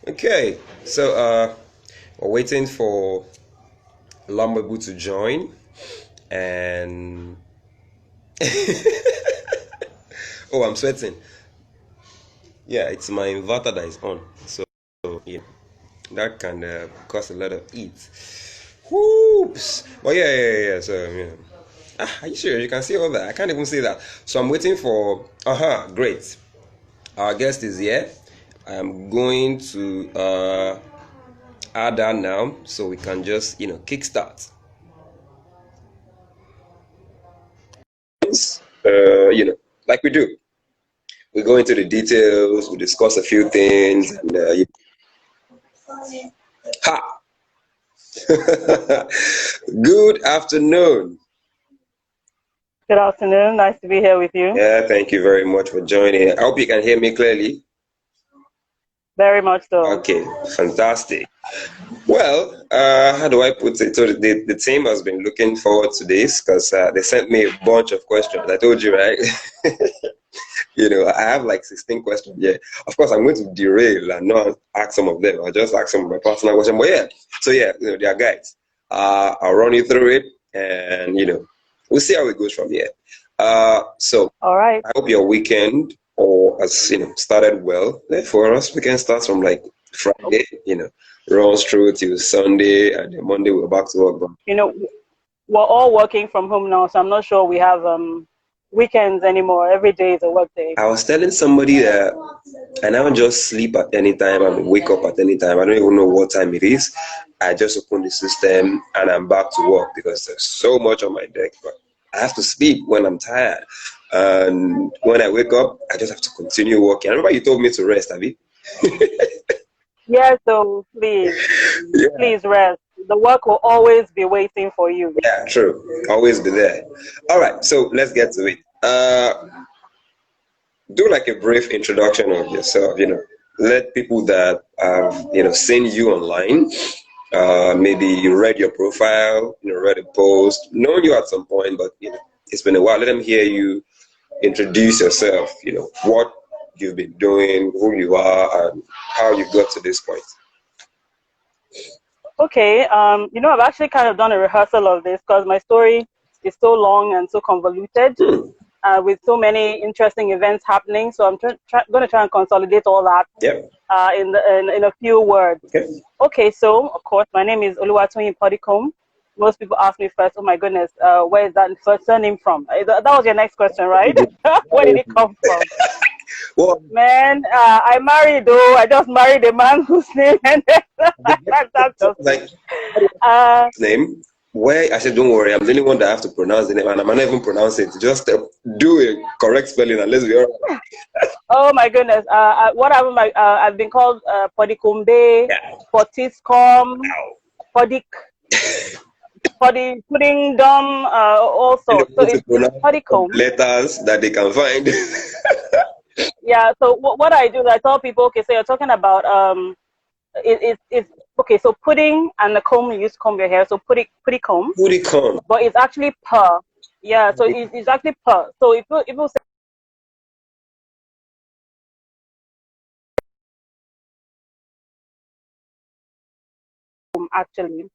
Okay, so we're waiting for Lumberbu to join, and oh, I'm sweating. Yeah, it's my inverter that is on, so yeah, that can cause a lot of heat. Whoops! But yeah. So yeah. Are you sure? You can see all that. I can't even see that. So I'm waiting for. Great. Our guest is here. I'm going to add that now so we can just kickstart. Like we do. We go into the details. We discuss a few things, and ha. Good afternoon. Good afternoon. Nice to be here with you. Yeah, thank you very much for joining. I hope you can hear me clearly. Very much so. Okay, fantastic. Well, how do I put it? So the team has been looking forward to this because they sent me a bunch of questions. I told you, right? I have like 16 questions. Yeah, of course, I'm going to derail and not ask some of them. I'll just ask some of my personal questions. But yeah, so yeah, they are guides. I'll run you through it, and we'll see how it goes from here. So All right. I hope your weekend or as started well. For us, weekend starts from like Friday, runs through till Sunday, and then Monday we're back to work. But You know, we're all working from home now, so I'm not sure we have weekends anymore. Every day is a work day. I was telling somebody that I now just sleep at any time and wake up at any time. I don't even know what time it is. I just open the system and I'm back to work because there's so much on my deck. But I have to sleep when I'm tired. And when I wake up, I just have to continue working. I remember you told me to rest, Abby. Yeah, so please, Yeah. please rest. The work will always be waiting for you. Yeah, true. Always be there. All right, so let's get to it. Do like a brief introduction of yourself. Let people that have seen you online, maybe you read your profile, read a post, known you at some point, but it's been a while. Let them hear you introduce yourself. What you've been doing, who you are, and how you got to this point. Okay. I've actually kind of done a rehearsal of this because my story is so long and so convoluted, Hmm. with so many interesting events happening. So I'm going to try and consolidate all that Yeah. in a few words. Okay. Okay, so of course, my name is Toyin Puddicombe. Most people ask me first, oh my goodness, where is that first surname from? That was your next question, right? Where did it come from? Well, Man, I married though. I just married a man whose name and that's just like uh, name. Where I said, don't worry, I'm the only one that have to pronounce the name, and I might not even pronounce it. Just do a correct spelling, and let's be all right. oh my goodness. What happened? I've been called Puddicombe, Yeah. Potiscom, Pudic, Pudding Dumb, And also. they So want to it's pronounce all the Puddicombe. letters that they can find. Yeah. So what I do is I tell people, okay, so you're talking about it's okay. So pudding and the comb, you use to comb your hair. So puddicombe, Puddicombe. but it's actually per. Yeah. So it's actually per. So if you say actually,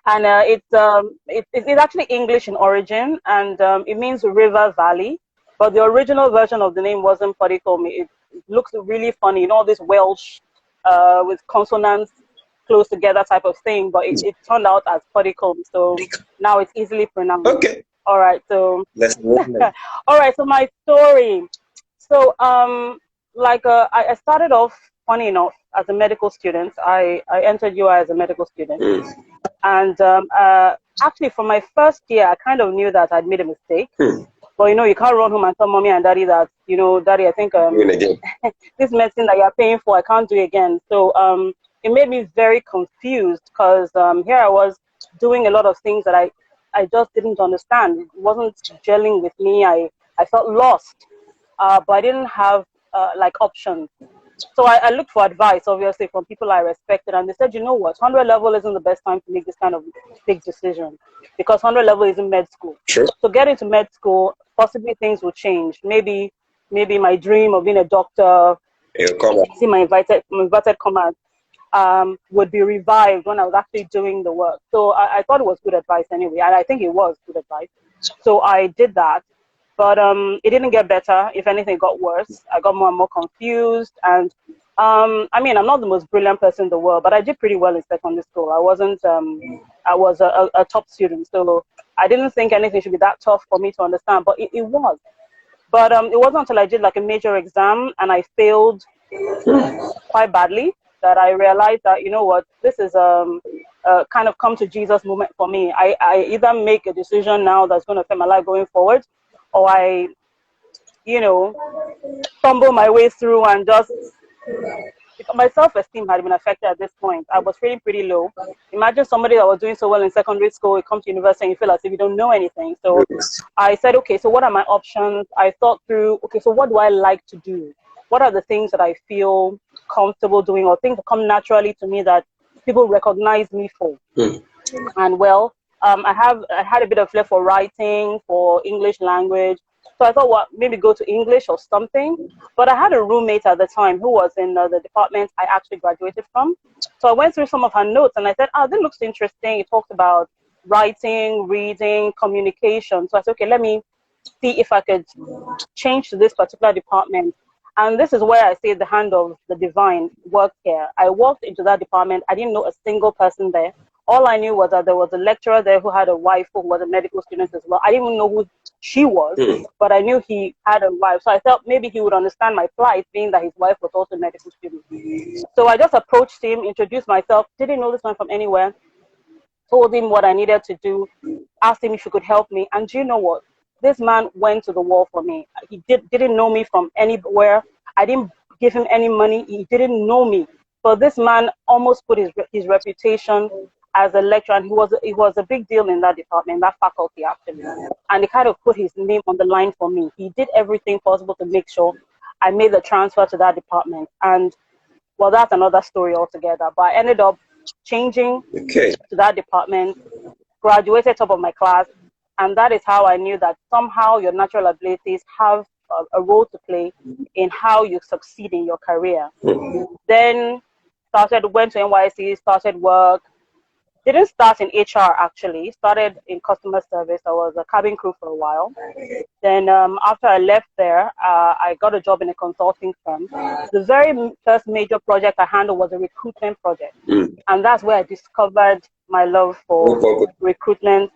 and it's actually English in origin, and it means river valley. But the original version of the name wasn't Puddicombe. It looks really funny, all this Welsh with consonants close together type of thing. But it turned out as Puddicombe, so now it's easily pronounced. Okay. All right, so Let's learn. all right, so my story. So I started off funny enough as a medical student. I entered UI as a medical student. Hmm. And actually, from my first year, I kind of knew that I'd made a mistake. Hmm. But you can't run home and tell mommy and daddy that, daddy, I think Doing again. this medicine that you're paying for, I can't do it again. So it made me very confused because here I was doing a lot of things that I just didn't understand. It wasn't gelling with me. I felt lost, but I didn't have like options. So I looked for advice, obviously, from people I respected, and they said, you know what, 100 level isn't the best time to make this kind of big decision because 100 level is in med school. True. So get into med school, possibly things will change. Maybe my dream of being a doctor It'll come up. See my inverted commas, would be revived when I was actually doing the work. So I thought it was good advice anyway, and I think it was good advice. So I did that, but it didn't get better. If anything, it got worse. I got more and more confused, and I mean, I'm not the most brilliant person in the world, but I did pretty well in secondary school. I wasn't. I was a top student, so I didn't think anything should be that tough for me to understand, but it was. But it wasn't until I did like a major exam and I failed quite badly that I realized that, you know what, this is a kind of come to Jesus moment for me. I either make a decision now that's going to affect my life going forward, or I, you know, fumble my way through and just, because my self-esteem had been affected at this point. I was feeling pretty low. Imagine somebody that was doing so well in secondary school, you come to university and you feel as if you don't know anything. So I said, okay, so what are my options? I thought through, okay, so what do I like to do? What are the things that I feel comfortable doing, or things that come naturally to me that people recognize me for? And well, I had a bit of flair for writing, for English language. So I thought, well, maybe go to English or something. But I had a roommate at the time who was in the department I actually graduated from. So I went through some of her notes and I said, this looks interesting. It talks about writing, reading, communication. So I said, okay, let me see if I could change to this particular department. And this is where I say the hand of the divine worked here. I walked into that department. I didn't know a single person there. All I knew was that there was a lecturer there who had a wife who was a medical student as well. I didn't even know who she was, but I knew he had a wife. So I thought maybe he would understand my plight, being that his wife was also a medical student. So I just approached him, introduced myself, didn't know this man from anywhere, told him what I needed to do, asked him if he could help me. And do you know what? This man went to the wall for me. He didn't know me from anywhere. I didn't give him any money. He didn't know me. But this man almost put his reputation as a lecturer, and he was a big deal in that department, that faculty actually. And he kind of put his name on the line for me. He did everything possible to make sure I made the transfer to that department. And well, that's another story altogether. But I ended up changing to that department, graduated top of my class, and that is how I knew that somehow your natural abilities have a role to play in how you succeed in your career. Then went to NYC, started work. Didn't start in HR actually, started in customer service. I was a cabin crew for a while. Then after I left there, I got a job in a consulting firm. The very first major project I handled was a recruitment project. And that's where I discovered my love for recruitment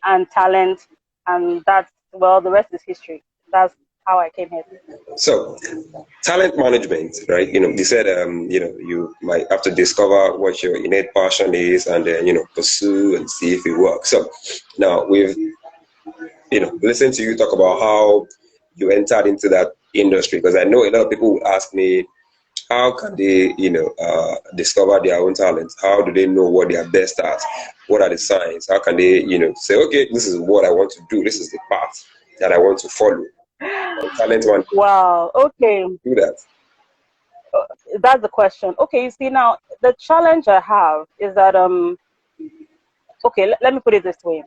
and talent. And that's, well, the rest is history. That's how I came here. So, talent management, right? You know, you said, you might have to discover what your innate passion is and then, pursue and see if it works. So, now we've, listened to you talk about how you entered into that industry, because I know a lot of people will ask me, how can they, discover their own talents? How do they know what they are best at? What are the signs? How can they, say, okay, this is what I want to do. This is the path that I want to follow. Talent one. Wow. Okay. Do that. That's the question. Okay. You see, now the challenge I have is that okay. Let me put it this way.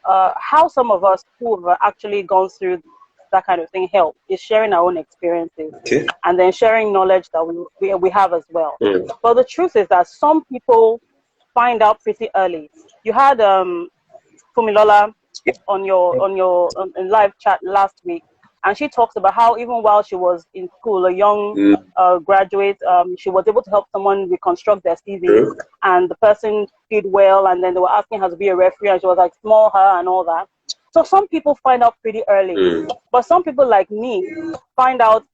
How some of us who have actually gone through that kind of thing help is sharing our own experiences, and then sharing knowledge that we have as well. But the truth is that some people find out pretty early. You had Fumilola on your live chat last week, and she talks about how even while she was in school, a young graduate, she was able to help someone reconstruct their CV, and the person did well, and then they were asking her to be a referee, and she was like, small her and all that. So some people find out pretty early, but some people like me find out,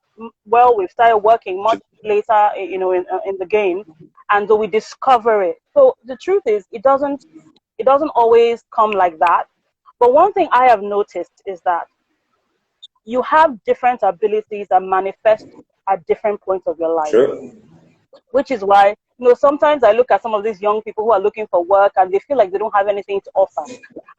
well, we've started working much later, in the game, and so we discover it. So the truth is, it doesn't always come like that. But one thing I have noticed is that you have different abilities that manifest at different points of your life. Which is why, sometimes I look at some of these young people who are looking for work and they feel like they don't have anything to offer.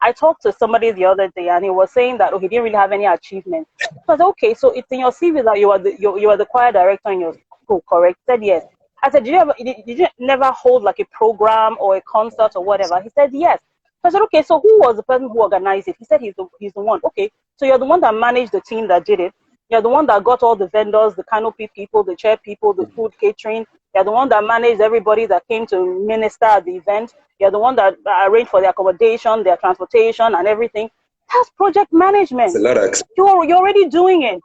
I talked to somebody the other day and he was saying that, he didn't really have any achievements. So I said, okay, so it's in your CV that you are the choir director in your school, correct? He said, yes. I said, did you never hold like a program or a concert or whatever? He said, yes. So I said, okay, so who was the person who organized it? He said he's the one. Okay, so you're the one that managed the team that did it. You're the one that got all the vendors, the canopy people, the chair people, the food catering. You're the one that managed everybody that came to minister at the event. You're the one that arranged for their accommodation, their transportation, and everything. That's project It's a management. lot of You're already doing it.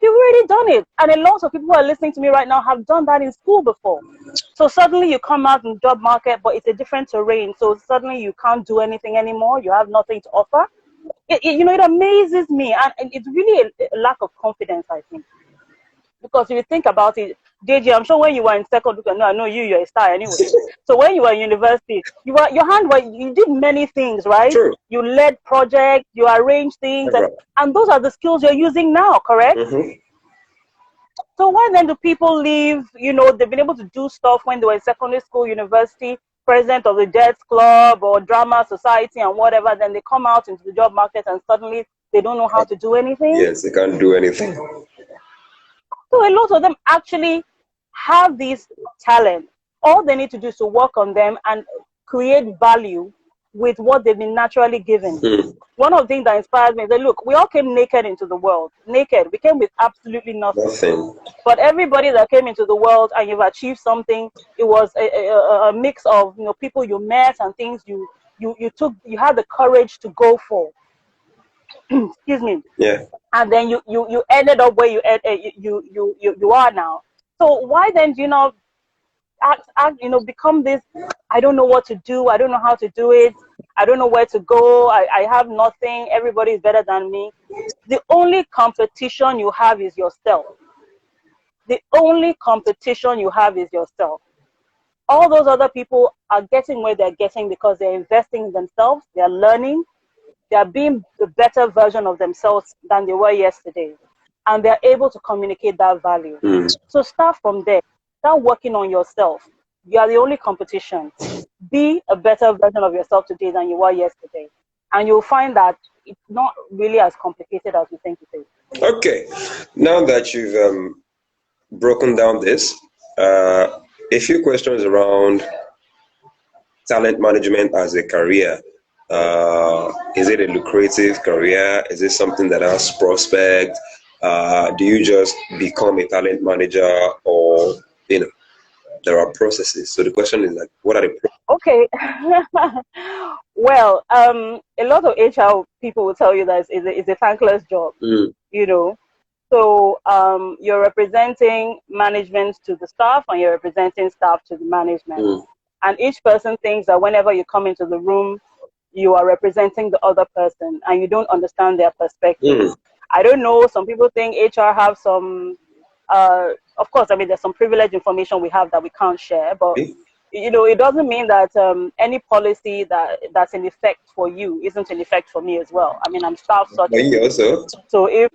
You've already done it. And a lot of people who are listening to me right now have done that in school before. So suddenly you come out in the job market, but it's a different terrain. So suddenly you can't do anything anymore. You have nothing to offer. It amazes me. And it's really a lack of confidence, I think. Because if you think about it, JJ, I'm sure when you were in secondary, no, I know you're a star anyway. So when you were in university, you did many things, right? True. You led projects, you arranged things, and those are the skills you're using now, correct? So why then do people leave? They've been able to do stuff when they were in secondary school, university, president of the Jazz Club or Drama Society and whatever. Then they come out into the job market and suddenly they don't know how to do anything. Yes, they can't do anything. So a lot of them actually have these talents. All they need to do is to work on them and create value with what they've been naturally given. One of the things that inspired me is that, look, we all came naked into the world. Naked. We came with absolutely nothing. But everybody that came into the world and you've achieved something, it was a mix of people you met and things you had the courage to go for. Excuse me. Yeah. And then you ended up where you are now. So why then do you not become this? I don't know what to do. I don't know how to do it. I don't know where to go. I have nothing. Everybody is better than me. The only competition you have is yourself. The only competition you have is yourself. All those other people are getting where they're getting because they're investing in themselves. They're learning. They are being the better version of themselves than they were yesterday. And they're able to communicate that value. So start from there. Start working on yourself. You are the only competition. Be a better version of yourself today than you were yesterday. And you'll find that it's not really as complicated as you think it is. Okay. Now that you've broken down this, a few questions around talent management as a career. Is it a lucrative career? Is it something that has prospect? Do you just become a talent manager, or there are processes? So the question is like, what are the processes? Okay. Well, a lot of HR people will tell you that it's a thankless job. So you're representing management to the staff, and you're representing staff to the management. And each person thinks that whenever you come into the room, you are representing the other person, and you don't understand their perspective. I don't know. Some people think HR have some. Of course, I mean, there's some privileged information we have that we can't share, but it doesn't mean that any policy that's in effect for you isn't in effect for me as well. I mean, I'm staff such. Also. So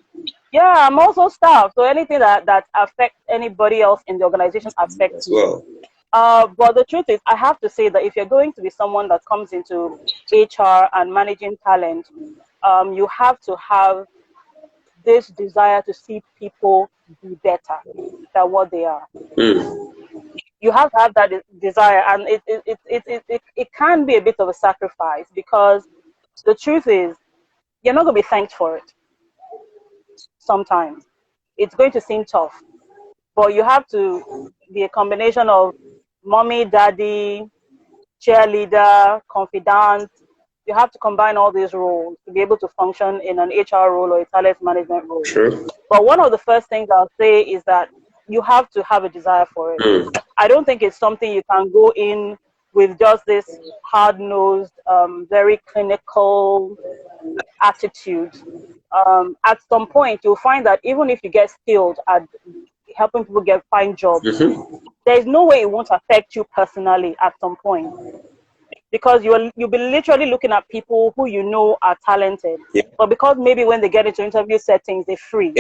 I'm also staff. So anything that affects anybody else in the organization affects as well. But the truth is, I have to say that if you're going to be someone that comes into HR and managing talent, you have to have this desire to see people be better than what they are. You have to have that desire, and it can be a bit of a sacrifice, because the truth is, you're not going to be thanked for it. Sometimes it's going to seem tough, but you have to be a combination of mommy, daddy, cheerleader, confidant. You have to combine all these roles to be able to function in an HR role or a talent management role. True. But one of the first things I'll say is that you have to have a desire for it. I don't think it's something you can go in with just this hard-nosed, very clinical attitude. At some point, you'll find that even if you get skilled at helping people find jobs, there's no way it won't affect you personally at some point, because you'll be literally looking at people who are talented, but because maybe when they get into interview settings they freeze,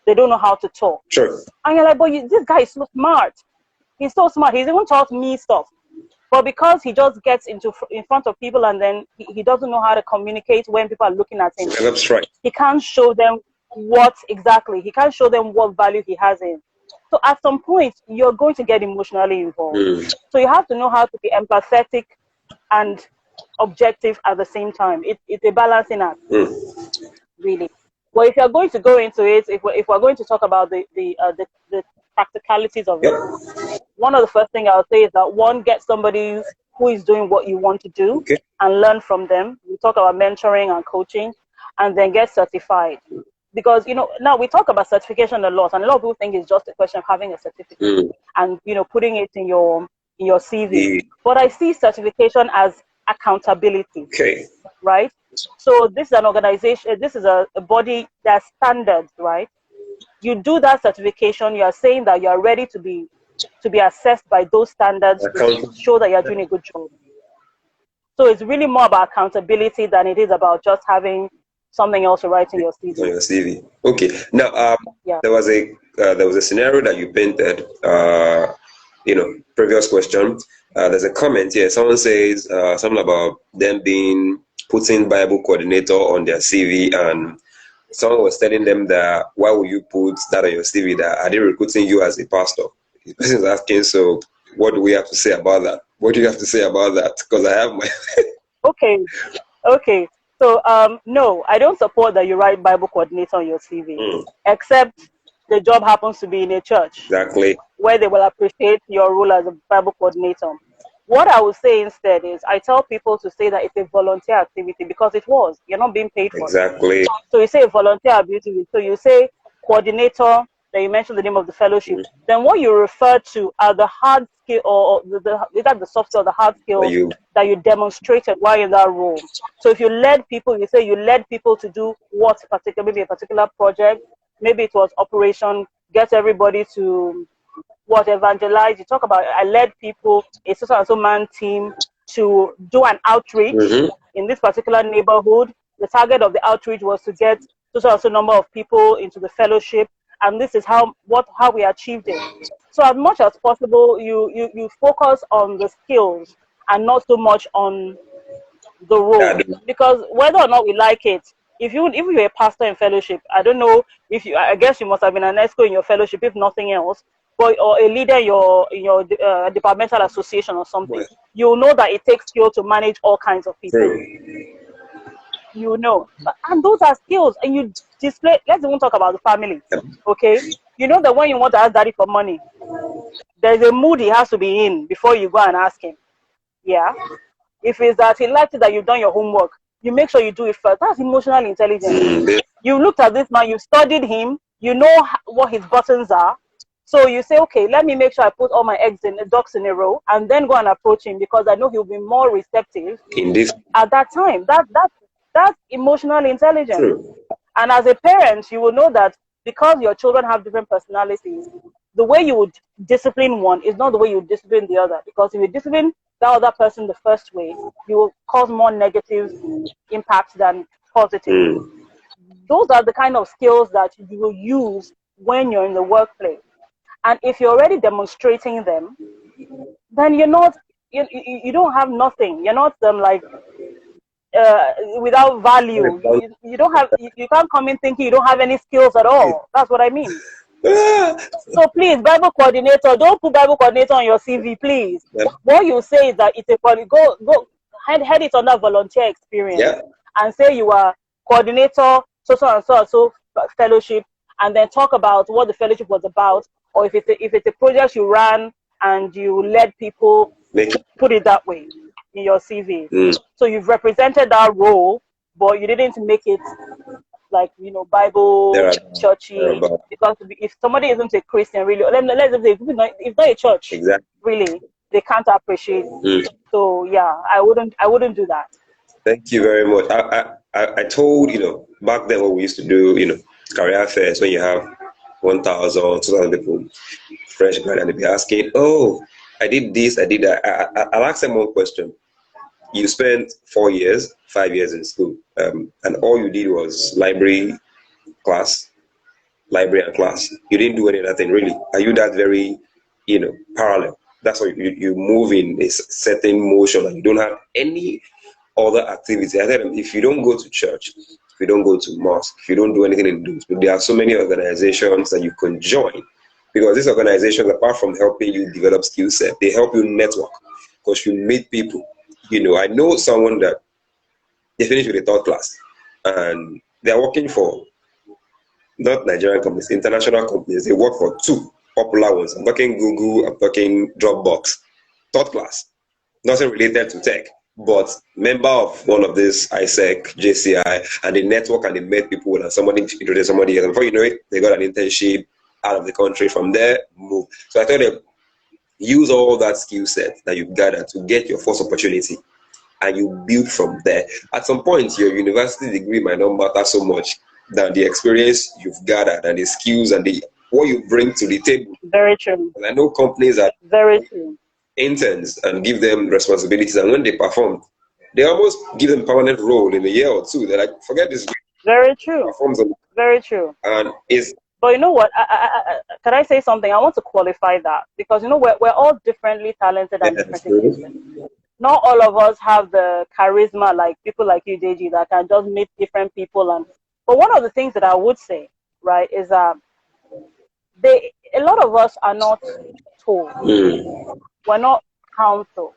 they don't know how to talk. Sure. And you're like, but this guy is so smart. He's so smart. He's even taught me stuff. But because he just gets in front of people and then he doesn't know how to communicate when people are looking at him. That's right. He can't show them he can't show them what value he has in. So at some point, you're going to get emotionally involved. So you have to know how to be empathetic and objective at the same time. It's a balancing act, really. Well, if you're going to go into it, if we're going to talk about the practicalities of Yep. it, one of the first thing I'll say is that one, get somebody who is doing what you want to do Okay. and learn from them. We talk about mentoring and coaching, and then get certified. Because now we talk about certification a lot, and a lot of people think it's just a question of having a certificate and putting it in your CV. But I see certification as accountability, Okay. right? So this is an organization, this is a body that standards, right? You do that certification, you are saying that you are ready to be assessed by those standards to show that you're doing a good job. So it's really more about accountability than it is about just having something else to write in your CV. On your CV. Okay. Now, Yeah. there was a scenario that you painted. Previous question. There's a comment here. Someone says something about them being putting Bible coordinator on their CV, and someone was telling them that why would you put that on your CV? That are they recruiting you as a pastor? The person is asking. So, what do we have to say about that? What do you have to say about that? Because I have my. Okay. So no, I don't support that you write Bible coordinator on your CV, except the job happens to be in a church. Exactly. Where they will appreciate your role as a Bible coordinator. What I would say instead is I tell people to say that it's a volunteer activity, because it was. You're not being paid for Exactly. it. So you say volunteer activity. So you say coordinator, then you mention the name of the fellowship. Then what you refer to are the hard skill, or either the soft skill or the hard skills that you demonstrated while in that role. So if you led people, you say you led people to do what particular, maybe a particular project, maybe it was operation, get everybody to evangelize. You talk about I led people, a so and so man team, to do an outreach in this particular neighborhood. The target of the outreach was to get so and so number of people into the fellowship, and this is how we achieved it. So as much as possible, you focus on the skills and not so much on the role, because whether or not we like it, if you're a pastor in fellowship, I don't know if you, I guess you must have been an ESCO in your fellowship, if nothing else, but or a leader in your departmental association or something. You'll know that it takes skill to manage all kinds of people. And those are skills, and you display. Let's even talk about the family, okay? You know that when you want to ask daddy for money, there's a mood he has to be in before you go and ask him. Yeah. If it's that he likes it that you've done your homework, you make sure you do it first. That's emotional intelligence. You looked at this man, you studied him, you know what his buttons are. So you say, okay, let me make sure I put all my ducks in a row, and then go and approach him, because I know he'll be more receptive at that time. That's emotional intelligence. True. And as a parent, you will know that because your children have different personalities, the way you would discipline one is not the way you would discipline the other. Because if you discipline that other person the first way, you will cause more negative impact than positive. Those are the kind of skills that you will use when you're in the workplace. And if you're already demonstrating them, then you're not, you don't have nothing. You're not without value. You don't have, you can't come in thinking you don't have any skills at all. That's what I mean. So please, Bible coordinator, don't put Bible coordinator on your CV, please. What you say is that it's a go head it under volunteer experience, and say you are coordinator so fellowship, and then talk about what the fellowship was about, or if it's a project you ran and you led people, put it that way in your CV. So you've represented that role, but you didn't make it like Bible churchy, because if somebody isn't a Christian, really, let's say if not a church, really, they can't appreciate. So yeah, I wouldn't do that. Thank you very much. I told back then what we used to do, career fairs, when you have 1,000, 2,000 people fresh grad, and they be asking, oh, I did this, I did that. I'll ask them one question. You spent 4 years, 5 years in school, and all you did was library and class. You didn't do any other thing, really. Are you that very, parallel? That's why you move in a certain motion, and you don't have any other activity. I tell them, if you don't go to church, if you don't go to mosque, if you don't do anything in those, there are so many organizations that you can join, because these organizations, apart from helping you develop skill set, they help you network, because you meet people. I know someone that they finished with a third class, and they're working for not Nigerian companies, international companies. They work for two popular ones. I'm talking Google, I'm talking Dropbox. Third class, nothing related to tech, but member of one of these ISEC, JCI, and they network and they met people and somebody introduced somebody else. Before you know it, they got an internship out of the country. From there, move. So I thought they use all that skill set that you've gathered to get your first opportunity and you build from there. At some point, your university degree might not matter so much than the experience you've gathered and the skills and the what you bring to the table. Very true. And I know companies that Very true. interns and give them responsibilities, and when they perform, they almost give them permanent role in a year or two. They're like, forget this. Very true. Very true. And it's. But you know what? Can I say something? I want to qualify that because you know we're all differently talented and different. Not all of us have the charisma like people like you, Deji, that can just meet different people. But one of the things that I would say, right, is a lot of us are not told. We're not counseled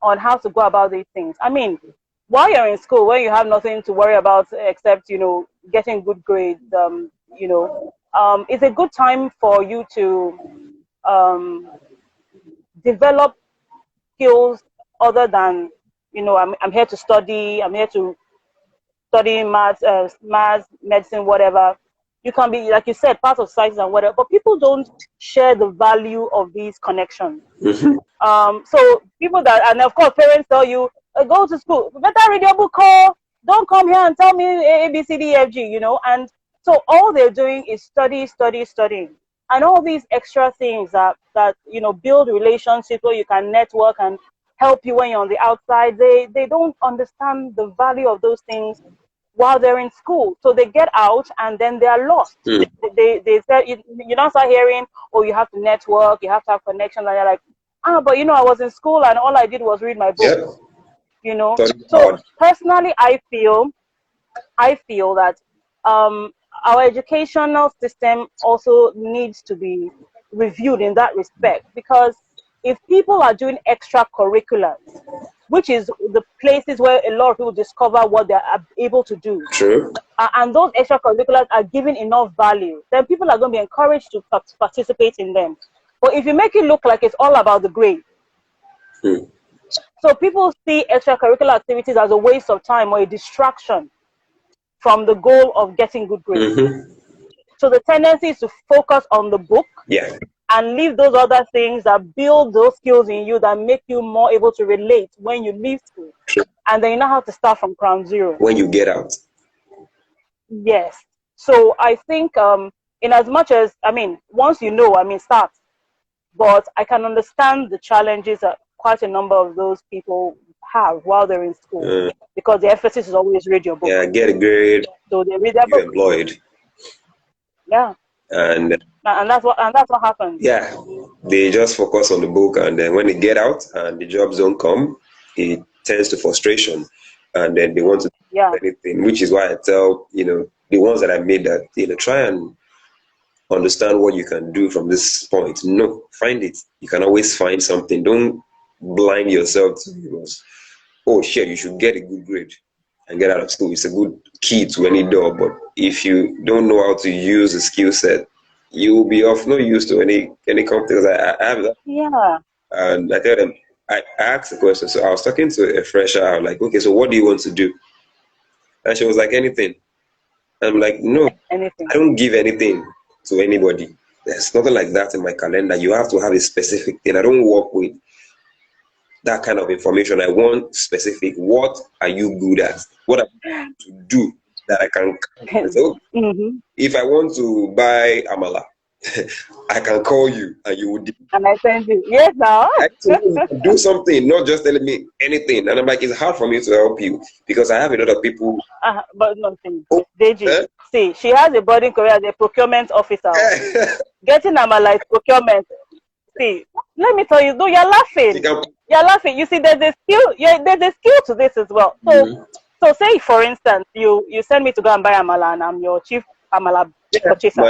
on how to go about these things. I mean, while you're in school, when you have nothing to worry about except, getting good grades, it's a good time for you to develop skills other than, I'm here to study, I'm here to study maths, medicine, whatever. You can be, like you said, part of society and whatever, but people don't share the value of these connections. So people and of course parents tell you, go to school, better read your book, don't come here and tell me A, B, C, D, E, F, G, and so all they're doing is studying. And all these extra things that build relationships where you can network and help you when you're on the outside, they don't understand the value of those things while they're in school. So they get out and then they are lost. They said, you don't start hearing, you have to network, you have to have connections, and you're like, but I was in school and all I did was read my book. Yep. So personally, I feel that our educational system also needs to be reviewed in that respect, because if people are doing extracurriculars, which is the places where a lot of people discover what they're able to do, true, and those extracurriculars are given enough value, then people are going to be encouraged to participate in them. But if you make it look like it's all about the grade, so people see extracurricular activities as a waste of time or a distraction from the goal of getting good grades. So the tendency is to focus on the book and leave those other things that build those skills in you that make you more able to relate when you leave school. And then you know how to start from ground zero. When you get out. Yes. So I think in as much as, once start. But I can understand the challenges that quite a number of those people have while they're in school, because the emphasis is always read your book. Yeah, get a grade. So they read their book. Employed. Yeah. And that's what happens. Yeah, they just focus on the book, and then when they get out and the jobs don't come, it tends to frustration, and then they want to do anything. Which is why I tell the ones that I made that try and understand what you can do from this point. No, find it. You can always find something. Don't blind yourself to you should get a good grade and get out of school. It's a good key to any door, but if you don't know how to use the skill set, you will be of no use to any companies. I have that. Yeah. And I tell them, I asked the question. So I was talking to a fresher. I was like, okay, so what do you want to do? And she was like, anything. I'm like, no, anything. I don't give anything to anybody. There's nothing like that in my calendar. You have to have a specific thing. I don't work with that kind of information. I want specific. What are you good at? What are you to do that I can? So if I want to buy amala, I can call you and you would. And I send you. Yes, now. Do something, not just telling me anything. And I'm like, it's hard for me to help you because I have a lot of people. But nothing. Deji, see, she has a budding career as a procurement officer. Getting amala is procurement. See, let me tell you, though, you're laughing. You're laughing. You see, there's a skill. There's a skill to this as well. So say, for instance, you send me to go and buy amala, and I'm your chief amala purchaser.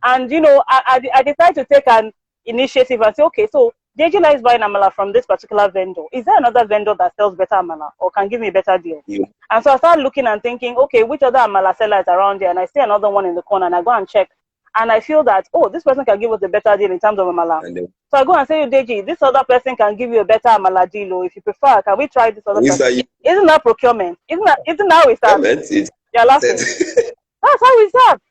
And I decide to take an initiative and say, okay, so Deji likes buying amala from this particular vendor. Is there another vendor that sells better amala or can give me a better deal? Yeah. And so I started looking and thinking, okay, which other amala seller is around here? And I see another one in the corner, and I go and check. And I feel that, oh, this person can give us a better deal in terms of amala. So I go and say, Deji, this other person can give you a better amala deal. Or if you prefer, can we try this other person? Isn't that procurement? Isn't how we start? You're laughing. That's how we start.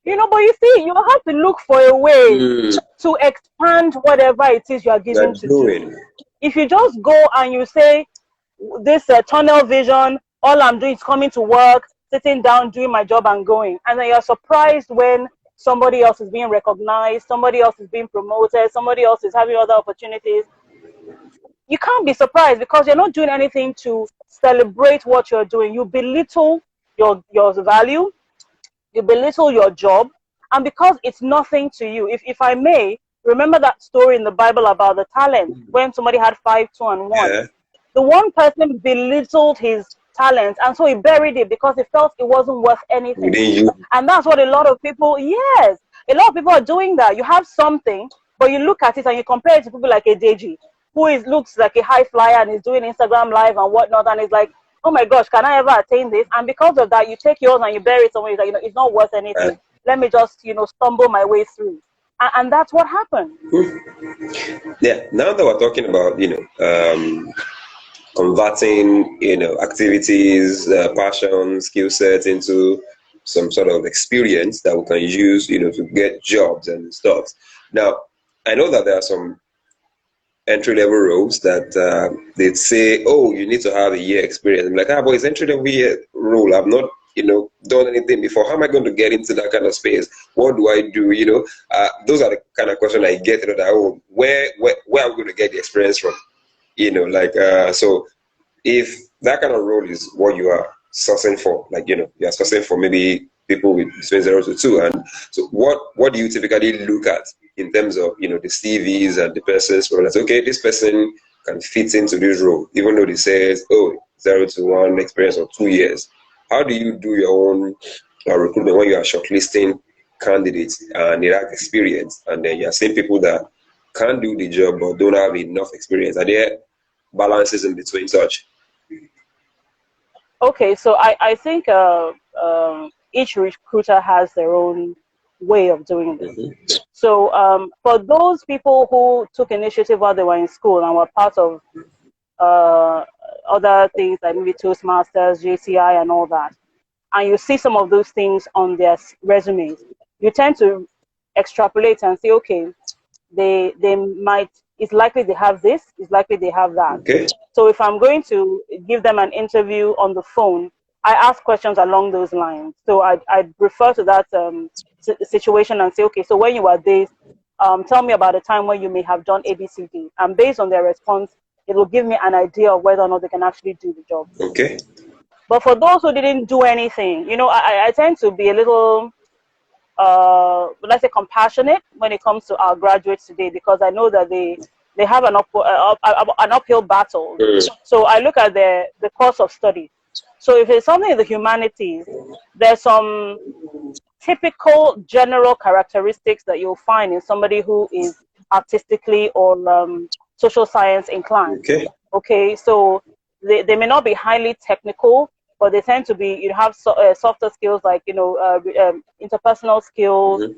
You know, but you see, you have to look for a way to expand whatever it is you are given to do. If you just go and you say, this tunnel vision, all I'm doing is coming to work, sitting down, doing my job and going. And then you're surprised when somebody else is being recognized, somebody else is being promoted, somebody else is having other opportunities. You can't be surprised because you're not doing anything to celebrate what you're doing. You belittle your value, you belittle your job, and because it's nothing to you. If I may, remember that story in the Bible about the talent when somebody had 5, 2, and 1. Yeah. The one person belittled his talent, and so he buried it because he felt it wasn't worth anything. And that's what a lot of people, yes, a lot of people are doing that. You have something, but you look at it and you compare it to people like a Deji, who looks like a high flyer and is doing Instagram live and whatnot, and is like, oh my gosh, can I ever attain this? And because of that, you take yours and you bury it somewhere. You're like, it's not worth anything. Let me just, stumble my way through. And that's what happened. Yeah. Now that we're talking about, converting, activities, passion, skill sets into some sort of experience that we can use, to get jobs and stuff. Now, I know that there are some entry-level roles that they'd say, oh, you need to have a year experience. I'm like, but it's entry-level year role. I've not, done anything before. How am I going to get into that kind of space? What do I do? Those are the kind of questions I get. That, where am I going to get the experience from? So if that kind of role is what you are sourcing for, you're sourcing for maybe people with between 0 to 2, and so what do you typically look at in terms of the CVs and the person's role? That's okay, this person can fit into this role, even though they says 0 to 1 experience or 2 years. How do you do your own recruitment when you are shortlisting candidates and they have experience, and then you're seeing people that can't do the job but don't have enough experience? Are there balances in between such? Okay, so I think each recruiter has their own way of doing this. So for those people who took initiative while they were in school and were part of other things like maybe Toastmasters, JCI and all that, and you see some of those things on their resumes, you tend to extrapolate and say, okay, they might, it's likely they have this, it's likely they have that. Okay. So if I'm going to give them an interview on the phone, I ask questions along those lines. So I'd refer to that situation and say, okay, so when you were this, tell me about a time when you may have done ABCD. And based on their response, it will give me an idea of whether or not they can actually do the job. Okay. But for those who didn't do anything, I tend to be a little, let's say, compassionate when it comes to our graduates today, because I know that they have an uphill battle. So I look at the course of study. So if it's something in the humanities, there's some typical general characteristics that you'll find in somebody who is artistically or social science inclined. Okay, so they may not be highly technical, but they tend to be, have softer skills like, interpersonal skills.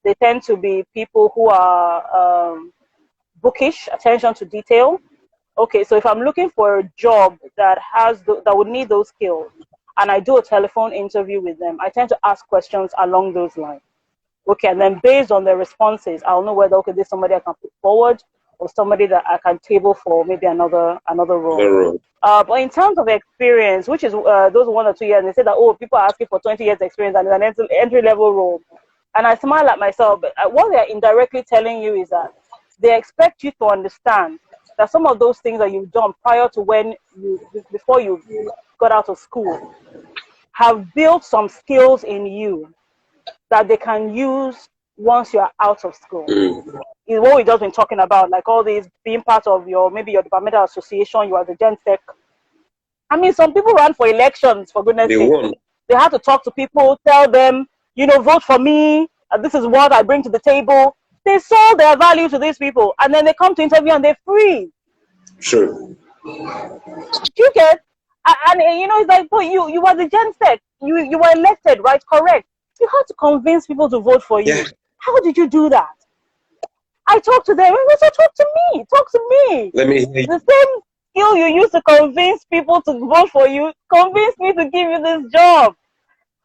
They tend to be people who are bookish, attention to detail. Okay, so if I'm looking for a job that that would need those skills, and I do a telephone interview with them, I tend to ask questions along those lines. Okay, and then based on their responses, I'll know whether, okay, there's somebody I can put forward or somebody that I can table for maybe another role. But in terms of experience, which is those 1 or 2 years, they say that, oh, people are asking for 20 years experience and it's an entry-level role. And I smile at myself, but what they're indirectly telling you is that they expect you to understand that some of those things that you've done prior to before you got out of school have built some skills in you that they can use once you're out of school. Is what we've just been talking about, like all these being part of maybe your departmental association, you are the Gen Tech. I mean, some people ran for elections, for goodness sake. They had to talk to people, tell them, vote for me, this is what I bring to the table. They sold their value to these people, and then they come to interview and they freeze. True. Do you get? And it's like, but you were the Gen Tech. You were elected, right? Correct. You had to convince people to vote for you. Yeah. How did you do that? I talked to them. I said, talk to me. Talk to me. Let me hear you. The same skill you used to convince people to vote for you, convince me to give you this job.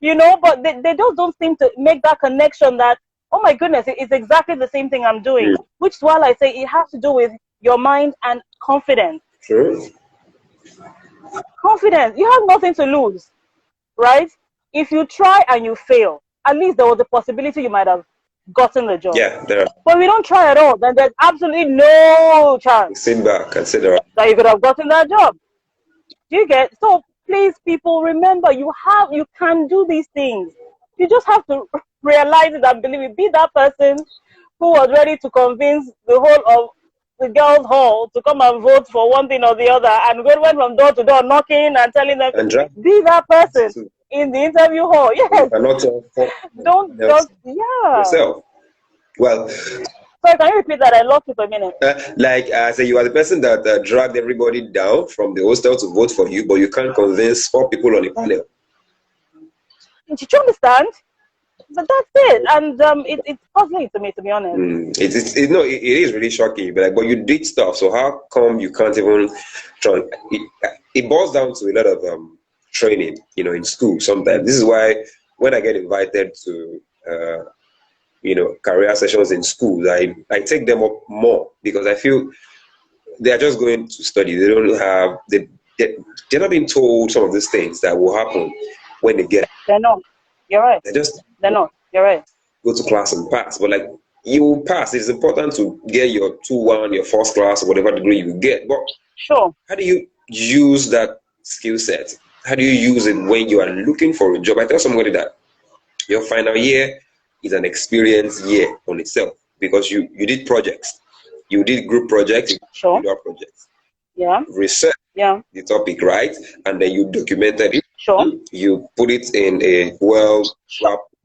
But they just don't seem to make that connection that, oh my goodness, it's exactly the same thing I'm doing. Which is why I say it has to do with your mind and confidence. True. Confidence. You have nothing to lose, right? If you try and you fail, at least there was a possibility you might have gotten the job. Yeah, there. But we don't try at all, then there's absolutely no chance Sit back, consider that you could have gotten that job. Do you get? So please, people, remember you can do these things. You just have to realize it and believe it. Be that person who was ready to convince the whole of the girls' hall to come and vote for one thing or the other, and went from door to door knocking and telling them, be that person in the interview hall. Yes. And not don't just yourself. Well, sorry, can you repeat that? I lost it for a minute. Say you are the person that dragged everybody down from the hostel to vote for you, but you can't convince 4 people on the panel. Did you understand? But that's it, and it's puzzling to me, to be honest. It is really shocking. But you did stuff, so how come you can't even try? It boils down to a lot of training, in school. Sometimes this is why when I get invited to career sessions in schools, I take them up more, because I feel they are just going to study. They don't have they're not being told some of these things that will happen when they get. They're not. You're right. They're not. You're right. Go to class and pass, but you will pass. It's important to get your 2-1, your first class, or whatever degree you get. But sure, how do you use that skill set? How do you use it when you are looking for a job? I tell somebody that your final year is an experience year on itself, because you did projects, you did group projects, sure, individual projects, research the topic, right? And then you documented it. Sure. You put it in a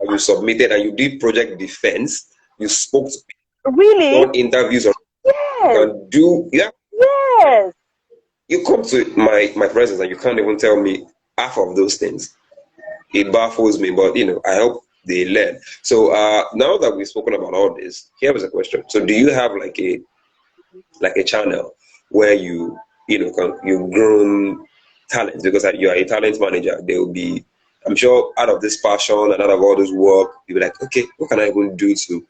you submitted, and you did project defense. You spoke to people, really, on interviews. Yes. Yes. You come to my presence and you can't even tell me half of those things. It baffles me, but I hope they learn. So now that we've spoken about all this, here is a question. So do you have like a channel where you groom talent? Because you are a talent manager, there will be, I'm sure, out of this passion and out of all this work, you'll be like, okay, what can I even do to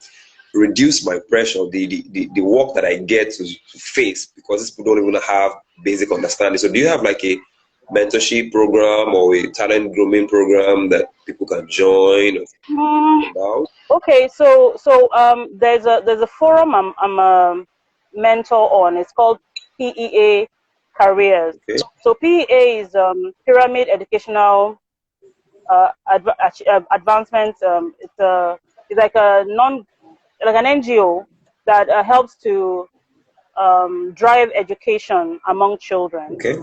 reduce my pressure, the work that I get to face, because these people don't even have basic understanding. So do you have like a mentorship program or a talent grooming program that people can join? Okay, so there's a forum I'm a mentor on. It's called PEA Careers. Okay. So PEA is Pyramid Educational Advancement. It's like an NGO that helps to drive education among children. Okay.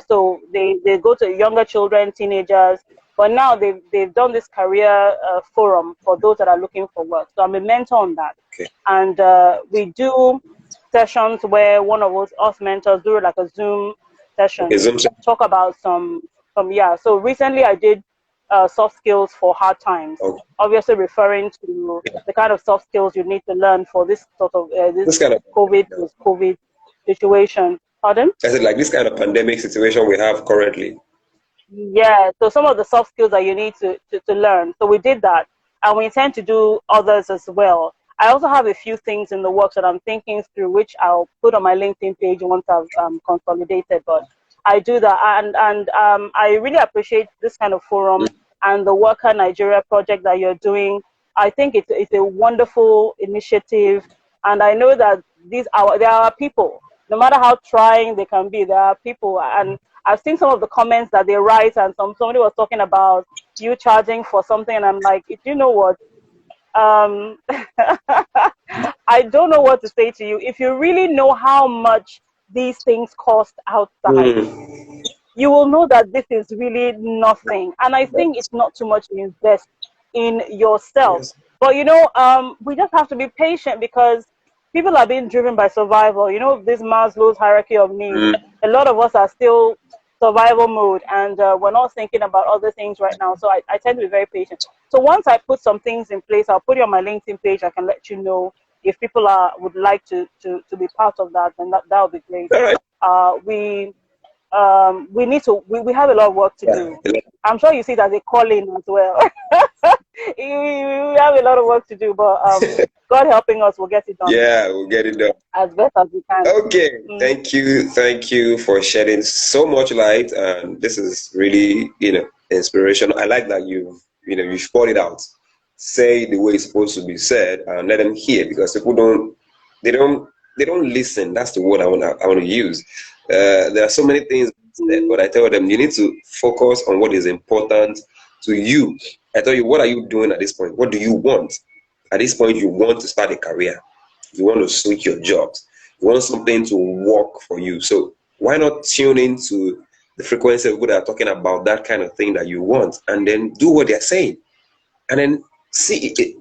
So they go to younger children, teenagers, but now they've done this career forum for those that are looking for work. So I'm a mentor on that. Okay. And we do sessions where one of us mentors do like a Zoom session, talk about some. So recently I did soft skills for hard times. Okay. Obviously referring to the kind of soft skills you need to learn for this sort of this kind of COVID situation. Pardon? I said, like this kind of pandemic situation we have currently. Yeah, so some of the soft skills that you need to learn. So we did that, and we intend to do others as well. I also have a few things in the works that I'm thinking through, which I'll put on my LinkedIn page once I've consolidated. But I do that, and I really appreciate this kind of forum and the Workanigeria project that you're doing. I think it's a wonderful initiative, and I know that there are people, no matter how trying they can be, there are people, and I've seen some of the comments that they write, and somebody was talking about you charging for something, and I'm like, you know what? I don't know what to say to you. If you really know how much these things cost outside, you will know that this is really nothing. And I think it's not too much to invest in yourself. But we just have to be patient because people are being driven by survival. This Maslow's hierarchy of needs. Mm. A lot of us are still survival mode, and we're not thinking about other things right now. So I tend to be very patient. So once I put some things in place, I'll put it on my LinkedIn page. I can let you know if people would like to be part of that, then that would be great. All right. We need to. We have a lot of work to do. I'm sure you see that they call in as well. We have a lot of work to do, but God helping us, we'll get it done. Yeah, we'll get it done as best as we can. Okay, thank you for shedding so much light, and this is really inspirational. I like that you've poured it out. Say the way it's supposed to be said, and let them hear, because people don't listen. That's the word I want to use. There are so many things said, but I tell them you need to focus on what is important to you. I tell you, what are you doing at this point? What do you want? At this point, you want to start a career. You want to switch your jobs. You want something to work for you. So why not tune into the frequency of people that are talking about that kind of thing that you want, and then do what they're saying, and then see it.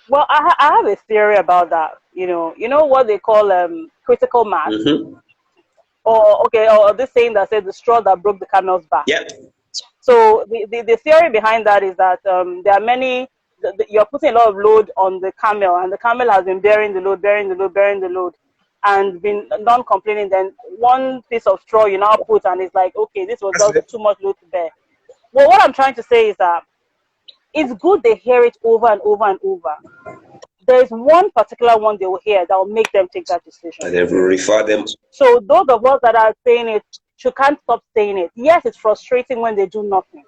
Well, I have a theory about that. You know what they call critical mass, or this saying that says the straw that broke the camel's back. Yeah. So the theory behind that is that there are many. You're putting a lot of load on the camel, and the camel has been bearing the load, and been non-complaining. Then one piece of straw you now put, and it's like, okay, this was just too much load to bear. Well, what I'm trying to say is that it's good they hear it over and over and over. There's one particular one they will hear that will make them take that decision. And then refer them. So those of us that are saying it, you can't stop saying it. Yes, it's frustrating when they do nothing.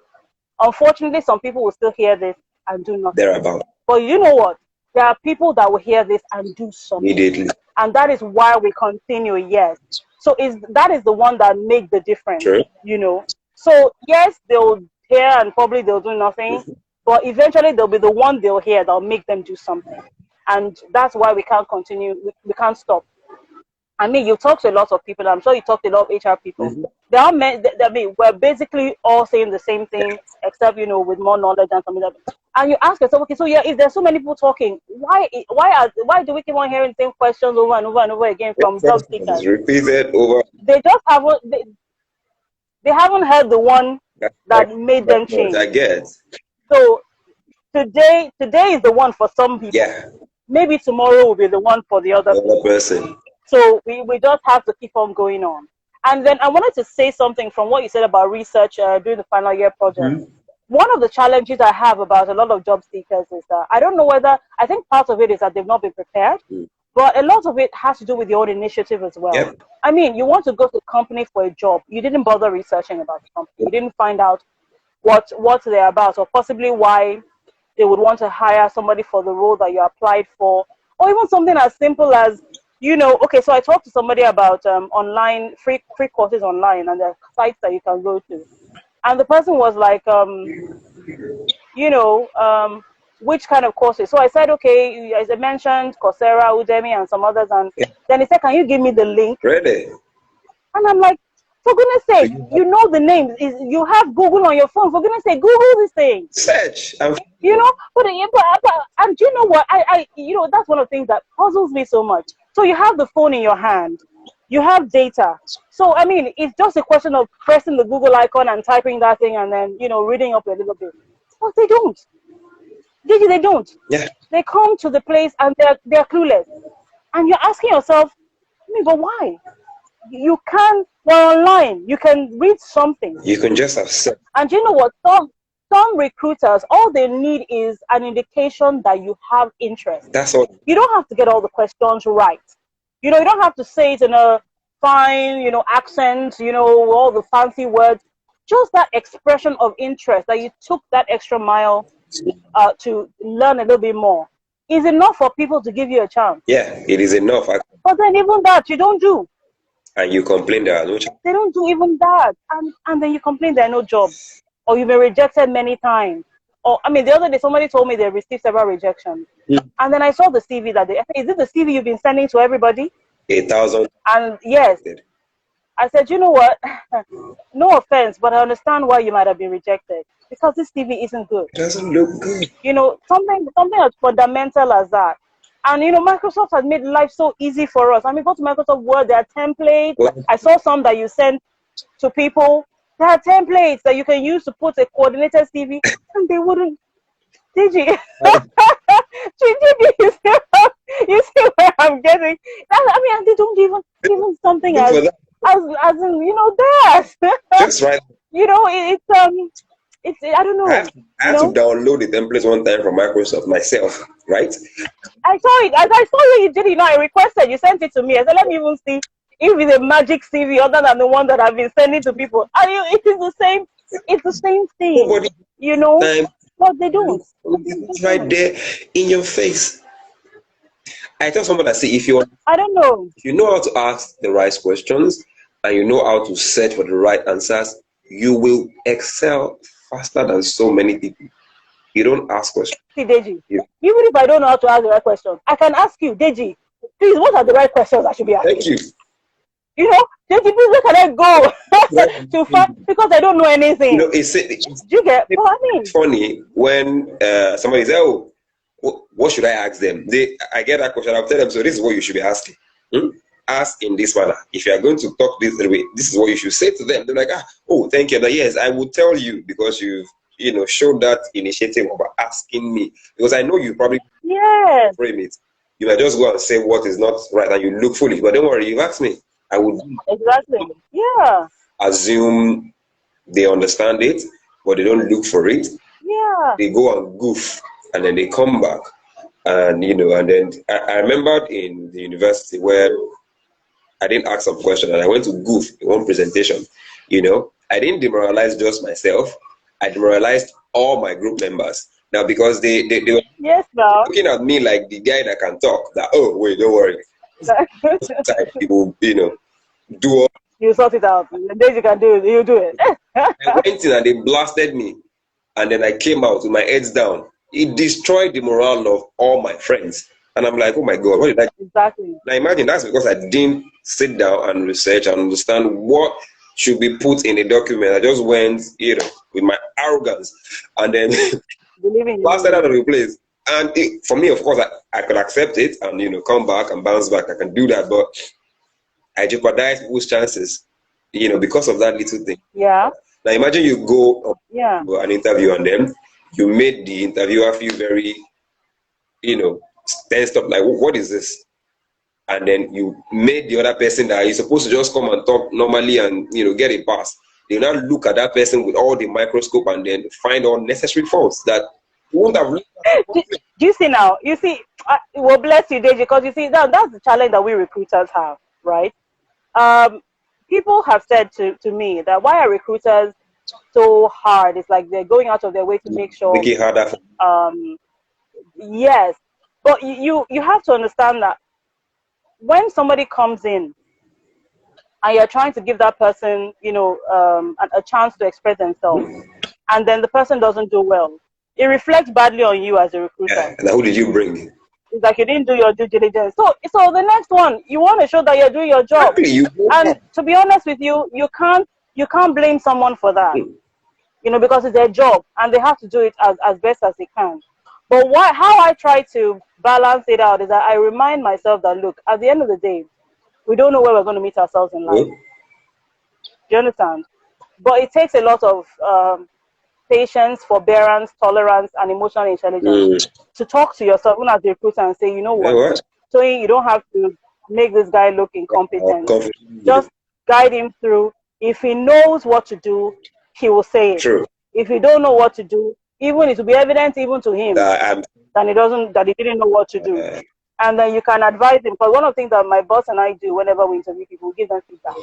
Unfortunately, some people will still hear this and do nothing. Thereabout. But you know what? There are people that will hear this and do something. Immediately. And that is why we continue, yes. So that is the one that makes the difference, True. So yes, they'll hear and probably they'll do nothing, but eventually they'll be the one they'll hear that'll make them do something. And that's why we can't continue, we can't stop. I mean, you talk to a lot of people. I'm sure you talk to a lot of HR people. They are we're basically all saying the same thing, except with more knowledge and something like that. And you ask yourself, okay, so yeah, if there's so many people talking, why do we keep on hearing the same questions over and over and over again from job seekers? Repeated over. They just haven't. They haven't heard the one that made them change. I guess. So today is the one for some people. Yeah. Maybe tomorrow will be the one for the other person. So we just have to keep on going on. And then I wanted to say something from what you said about research during the final year project. One of the challenges I have about a lot of job seekers is that I don't know I think part of it is that they've not been prepared, but a lot of it has to do with your own initiative as well. Yep. I mean, you want to go to a company for a job. You didn't bother researching about the company. You didn't find out what they're about, or possibly why they would want to hire somebody for the role that you applied for, or even something as simple as, okay, so I talked to somebody about online free courses online, and there are sites that you can go to, and the person was like, which kind of courses? So I said, okay, as I mentioned, Coursera, Udemy, and some others, and then he said, can you give me the link? Really? And I'm like, for goodness sake, you know the names. You have Google on your phone. For goodness sake, Google this thing. Search. But and do you know what? I that's one of the things that puzzles me so much. So you have the phone in your hand. You have data. So, I mean, it's just a question of pressing the Google icon and typing that thing and then, reading up a little bit. But they don't. They don't. Yeah. They come to the place and they're clueless. And you're asking yourself, but why? You can, online, you can read something. You can just have search. And you know what? Some recruiters, all they need is an indication that you have interest. That's all. You don't have to get all the questions right. You don't have to say it in a fine, accent, all the fancy words. Just that expression of interest that you took that extra mile to learn a little bit more is enough for people to give you a chance. Yeah, it is enough. But then even that you don't do. And you complain there are no jobs. They don't do even that. And then you complain there are no jobs. Or you've been rejected many times. Or, I mean, the other day somebody told me they received several rejections. And then I saw the CV that is it the CV you've been sending to everybody? 8,000. And yes. I said, you know what? No offense, but I understand why you might have been rejected because this TV isn't good. It doesn't look good. You know, something as fundamental as that. And you know, Microsoft has made life so easy for us. I mean, go to Microsoft Word, there are templates. I saw some that you sent to people. There are templates that you can use to put a coordinated CV, and they wouldn't. Did you? You see where I'm getting? I mean, they don't even something as in you know that. Just right. You know, it's I don't know. I had to download the templates one time from Microsoft myself, right? I saw it. I saw you did it. You know, I requested. You sent it to me. I said, let me even see if it's a magic CV other than the one that I've been sending to people. And it is the same. It's the same thing. Nobody, you know, but they don't. It's right there in your face. I tell someone that say I don't know. If you know how to ask the right questions and you know how to search for the right answers, you will excel faster than so many people. You don't ask questions. See, Deji, even if I don't know how to ask the right question, I can ask you, Deji, please, what are the right questions I should be asking? Thank you. You know, Deji, please, where can I go to find, because I don't know anything. You know, do you get what I mean? It's funny when somebody says, oh, what should I ask them? I get that question, I'll tell them, so this is what you should be asking. Ask in this manner. If you are going to talk this way, this is what you should say to them. They're like, oh, thank you. But yes, I will tell you because you've showed that initiative of asking me. Because I know you probably frame it. You might just go and say what is not right and you look foolish. But don't worry, you've asked me. I would assume they understand it, but they don't look for it. They go and goof and then they come back. And and then I remembered in the university where I didn't ask some question and I went to goof in one presentation. I didn't demoralize just myself. I demoralized all my group members. Now because they were looking at me like the guy that can talk. That wait, don't worry. People, do all. You sort it out. The days you can do it, you do it. I went in and they blasted me, and then I came out with my heads down. It destroyed the morale of all my friends. And I'm like, oh my God, what did I do? Exactly. Now imagine that's because I didn't sit down and research and understand what should be put in a document. I just went, with my arrogance and then blasted out of the place. And for me, of course, I could accept it and, come back and bounce back. I can do that, but I jeopardized people's chances, because of that little thing. Yeah. Now imagine you go for an interview and then you made the interviewer feel very, tensed up, like, what is this? And then you made the other person that you're supposed to just come and talk normally and, get a pass. They now look at that person with all the microscope and then find all necessary faults that you won't have looked at. Do you see now? You see, well, bless you, Deji, because you see, that's the challenge that we recruiters have, right? People have said to me that why are recruiters so hard? It's like they're going out of their way to make sure. Make it harder. Yes, but you have to understand that when somebody comes in and you're trying to give that person, a chance to express themselves, and then the person doesn't do well, it reflects badly on you as a recruiter. Yeah. And who did you bring? It's like you didn't do your due diligence. So the next one, you want to show that you're doing your job. And to be honest with you, you can't blame someone for that. Because it's their job and they have to do it as best as they can. But how I try to balance it out is that I remind myself that, look, at the end of the day, we don't know where we're going to meet ourselves in life. Do you understand? But it takes a lot of patience, forbearance, tolerance, and emotional intelligence to talk to yourself, even as a recruiter, and say, you know what? So you don't have to make this guy look incompetent. Just guide him through. If he knows what to do, he will say it. True. If you don't know what to do, even it will be evident even to him that he didn't know what to do. And then you can advise him. Because one of the things that my boss and I do whenever we interview people, we give them feedback.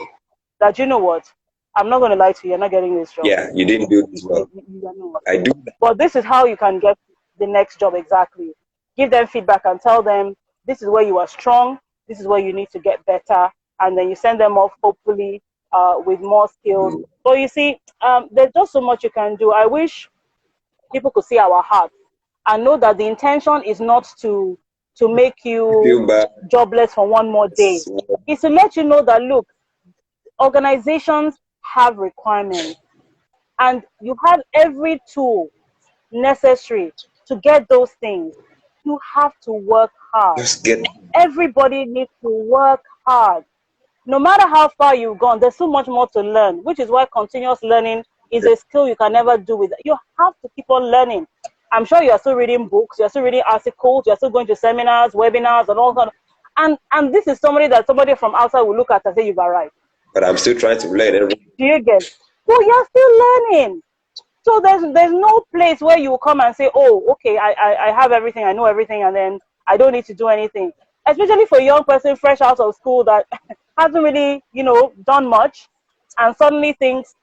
That, you know what, I'm not going to lie to you, you're not getting this job. Yeah, you didn't do this well. I do that. But this is how you can get the next job exactly. Give them feedback and tell them, this is where you are strong, this is where you need to get better. And then you send them off, hopefully, with more skills. But you see, there's just so much you can do. I wish people could see our heart and know that the intention is not to make you jobless for one more day. It's to let you know that, look, Organizations have requirements, and you have every tool necessary to get those things. You have to work hard. Just get. Everybody needs to work hard. No matter how far you've gone, there's so much more to learn, which is why continuous learning is a skill you can never do with. You have to keep on learning. I'm sure you're still reading books, you're still reading articles, you're still going to seminars, webinars, and all that. And this is somebody from outside will look at and say you've arrived. But I'm still trying to learn everything. Do you get? So you're still learning. So there's no place where you will come and say, oh, okay, I have everything, I know everything, and then I don't need to do anything. Especially for a young person fresh out of school that hasn't really, done much, and suddenly thinks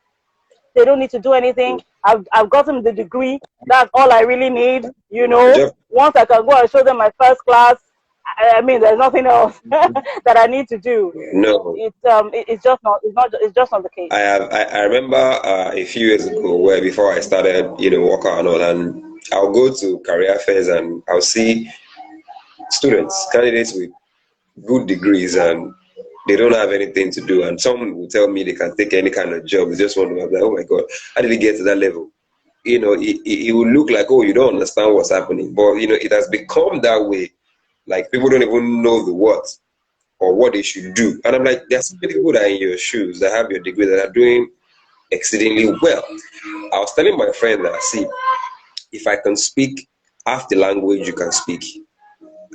they don't need to do anything. I've gotten the degree. That's all I really need. Once I can go and show them my first class, I mean, there's nothing else that I need to do. No, it's just not the case. I remember a few years ago where before I started, workout and all, and I'll go to career fairs and I'll see students, candidates with good degrees, and they don't have anything to do. And someone will tell me they can take any kind of job. They just want to have like, oh my God, how did he get to that level? It will look like, oh, you don't understand what's happening. But, it has become that way. Like, people don't even know the what or what they should do. And I'm like, there's so many people that are in your shoes, that have your degree, that are doing exceedingly well. I was telling my friend that, see, if I can speak half the language you can speak,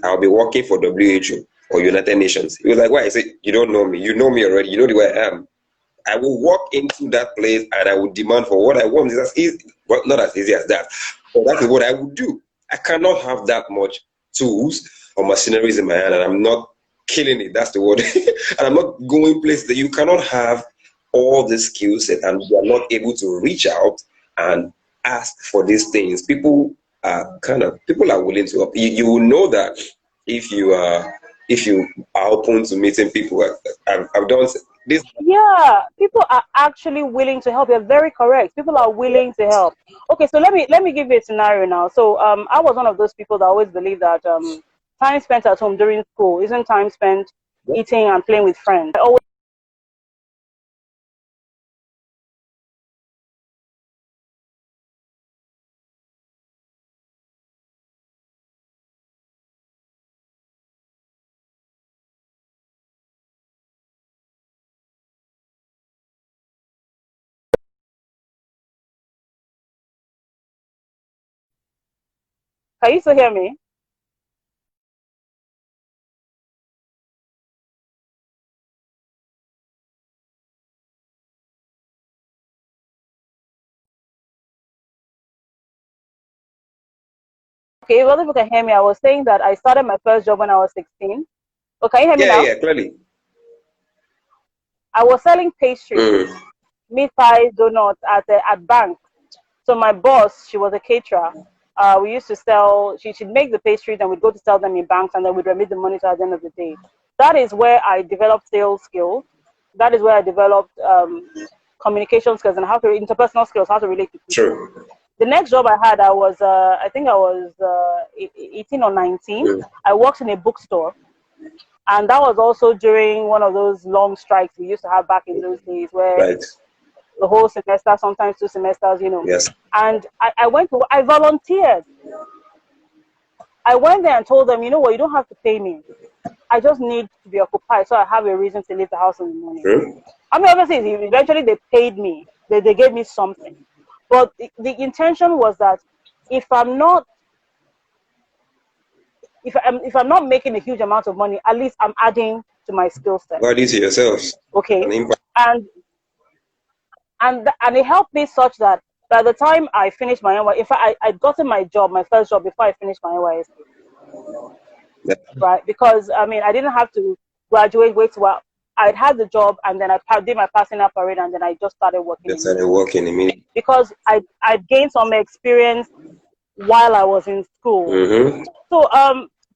I'll be working for WHO or United Nations. He was like, why? I said, you don't know me. You know me already. You know the way I am. I will walk into that place and I will demand for what I want. It's as easy, well, not as easy as that, but that is what I would do. I cannot have that much tools or machineries in my hand and I'm not killing it. That's the word. And I'm not going places that you cannot have all the skill set and you are not able to reach out and ask for these things. People are willing to help. You will know that if you are open to meeting people. I've done this. Yeah, people are actually willing to help. You're very correct. People are willing to help. Okay, so let me give you a scenario now. So I was one of those people that always believed that time spent at home during school isn't time spent eating and playing with friends. I always Can you still hear me? Okay, well, if you can hear me, I was saying that I started my first job when I was 16. Oh, can you hear me now? Yeah, clearly. I was selling pastries, meat pies, donuts at banks. So my boss, she was a caterer. We used to sell. She'd make the pastries, and we'd go to sell them in banks, and then we'd remit the money to her at the end of the day. That is where I developed sales skills. That is where I developed communication skills and how to interpersonal skills, how to relate to people. True. The next job I had, I think I was 18 or 19. I worked in a bookstore. And that was also during one of those long strikes we used to have back in those days where the whole semester, sometimes 2 semesters, Yes. And I volunteered. I went there and told them, you know what, you don't have to pay me. I just need to be occupied so I have a reason to leave the house in the morning. I mean, obviously, eventually they paid me. They gave me something. But the intention was that if I'm not making a huge amount of money, at least I'm adding to my skill set. Adding to yourselves. Okay. And it helped me such that by the time I finished my NYSC, in fact, I'd gotten my first job before I finished my NYSC. Yeah. Right? Because, I mean, I didn't have to graduate, wait till I'd had the job, and then I did my passing out parade, and then I just started working. Immediately. Because I'd gained some experience while I was in school. So,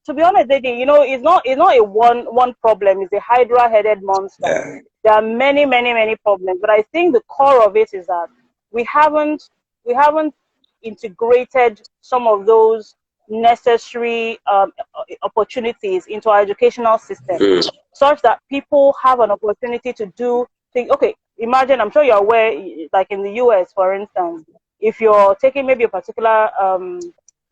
to be honest, it's not a one problem. It's a hydra-headed monster. Yeah. There are many, many, many problems, but I think the core of it is that we haven't integrated some of those necessary opportunities into our educational system, such that people have an opportunity to do think, okay, imagine, I'm sure you're aware, like in the US, for instance, if you're taking maybe a particular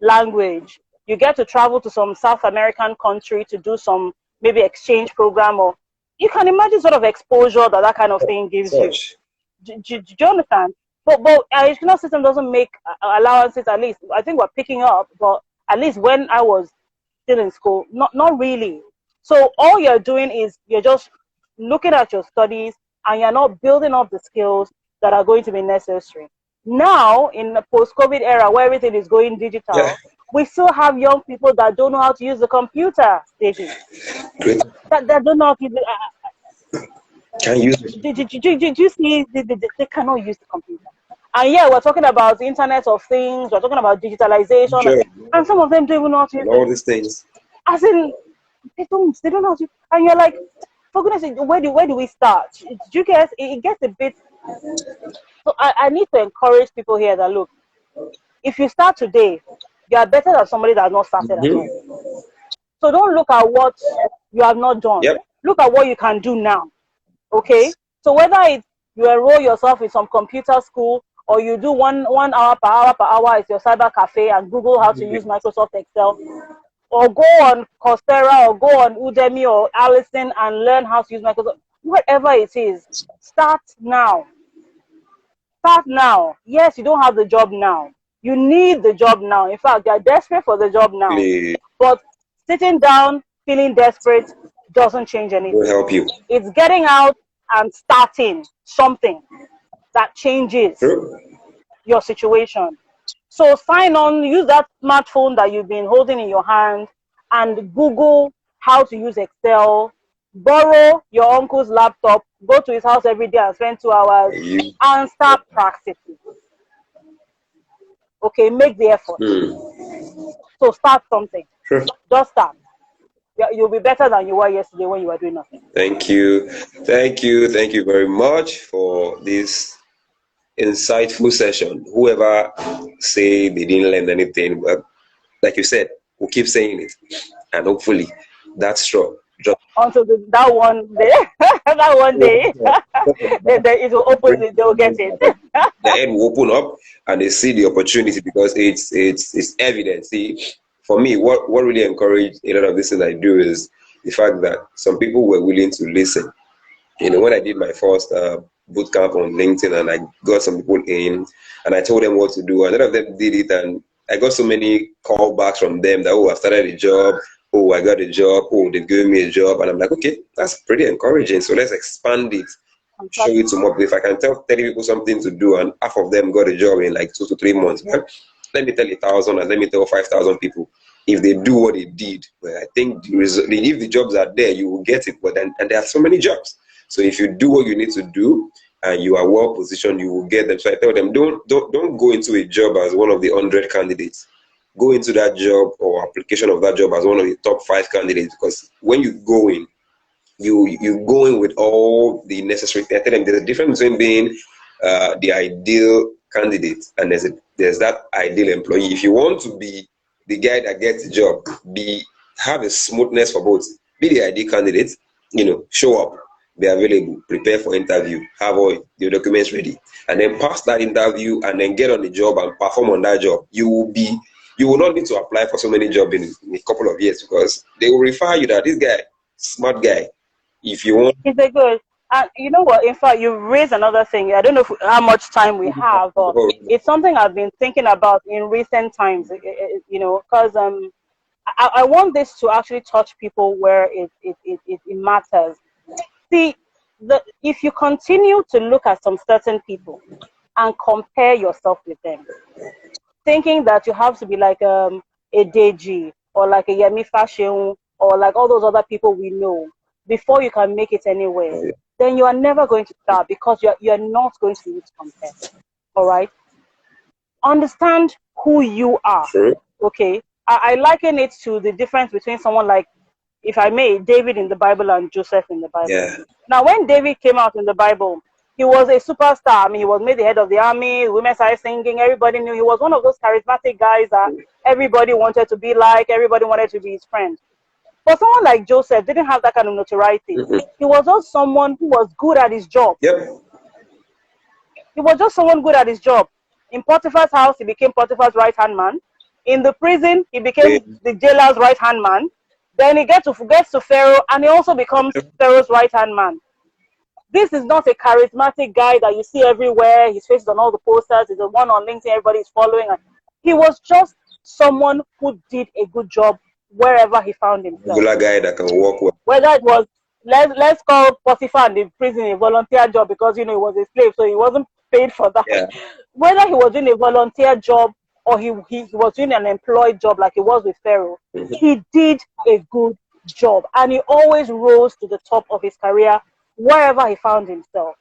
language, you get to travel to some South American country to do some maybe exchange program, or you can imagine sort of exposure that that kind of thing gives you. Such. Do you understand? But our educational system doesn't make allowances. At least I think we're picking up, but at least when I was still in school, not really. So all you're doing is you're just looking at your studies, and you're not building up the skills that are going to be necessary. Now, in the post-COVID era where everything is going digital, Yeah. we still have young people that don't know how to use the computer, David. Great. That don't know how to use Can use it. do you see they cannot use the computer. And yeah, we're talking about the Internet of Things, we're talking about digitalization, Sure. and some of them don't even know how to use And it. all these things. As in, they don't know how to, and you're like, for goodness sake, where do we start? Do you guys, it gets a bit, so I need to encourage people here that, look, if you start today, you are better than somebody that has not started at all. So don't look at what you have not done. Yep. Look at what you can do now. Okay? So whether it's you enroll yourself in some computer school, or you do one hour per hour is your cyber cafe and Google how to use Microsoft Excel, or go on Coursera or go on Udemy or Allison and learn how to use Microsoft, whatever it is, start now. Start now. Yes, you don't have the job now. You need the job now. In fact, you're desperate for the job now. Really But sitting down, feeling desperate, doesn't change anything. will help you. It's getting out and starting something that changes True. your situation. So sign on, use that smartphone that you've been holding in your hand and Google how to use Excel. Borrow your uncle's laptop, go to his house every day and spend 2 hours and start practicing. Okay, make the effort. So start something. Sure. Just start. You'll be better than you were yesterday when you were doing nothing. Thank you. Thank you very much for this insightful session. Whoever say they didn't learn anything, but like you said, we'll keep saying it, and hopefully that's straw just Until that one day, that one day, it will open. They will get it. the head will open up and they see the opportunity, because it's evident. See, for me, what really encouraged a lot of this thing I do is the fact that some people were willing to listen. You know, when I did my first boot camp on LinkedIn, and I got some people in and I told them what to do, and none of them did it, and I got so many callbacks from them that, oh, I started a job, oh, I got a job, oh, they've given me a job, and I'm like, okay, that's pretty encouraging, so let's expand it, show it to more people. If I can tell 30 people something to do and half of them got a job in like 2 to 3 months, well, let me tell 1,000 and let me tell 5,000 people. If they do what they did, well, I think if the jobs are there, you will get it. But then, and there are so many jobs. So if you do what you need to do and you are well positioned, you will get them. So I tell them, don't go into a job as one of the 100 candidates. Go into that job or application of that job as one of the top 5 candidates, because when you go in, you go in with all the necessary. I tell them there's a difference between being the ideal candidate and there's that ideal employee. If you want to be the guy that gets the job, have a smoothness for both. Be the ideal candidate, show up, be available, prepare for interview, have all your documents ready, and then pass that interview and then get on the job and perform on that job. You will not need to apply for so many jobs in a couple of years, because they will refer you that this guy, smart guy. If you want, it's a good. And you know what? In fact, you raised another thing. I don't know how much time we have, but it's something I've been thinking about in recent times. Because I want this to actually touch people where it matters. See, if you continue to look at some certain people and compare yourself with them, thinking that you have to be like a Deji or like a Yemi Fashion or like all those other people we know before you can make it anywhere, then you are never going to start, because you're not going to be able to compare. All right? Understand who you are. sure. Okay? I liken it to the difference between someone like, if I may, David in the Bible and Joseph in the Bible. Yeah. Now, when David came out in the Bible, he was a superstar. I mean, he was made the head of the army. The women started singing. Everybody knew. He was one of those charismatic guys that everybody wanted to be like. Everybody wanted to be his friend. But someone like Joseph didn't have that kind of notoriety. He was just someone who was good at his job. Yep. He was just someone good at his job. In Potiphar's house, he became Potiphar's right-hand man. In the prison, he became the jailer's right-hand man. Then he gets to Pharaoh, and he also becomes Pharaoh's right-hand man. This is not a charismatic guy that you see everywhere. His face is on all the posters. He's the one on LinkedIn everybody's following. He was just someone who did a good job wherever he found himself. Regular guy that can work well. Whether it was, let's call Potiphar in the prison a volunteer job because, he was a slave, so he wasn't paid for that. Yeah. Whether he was doing a volunteer job or he was doing an employed job like he was with Pharaoh, he did a good job. And he always rose to the top of his career wherever he found himself.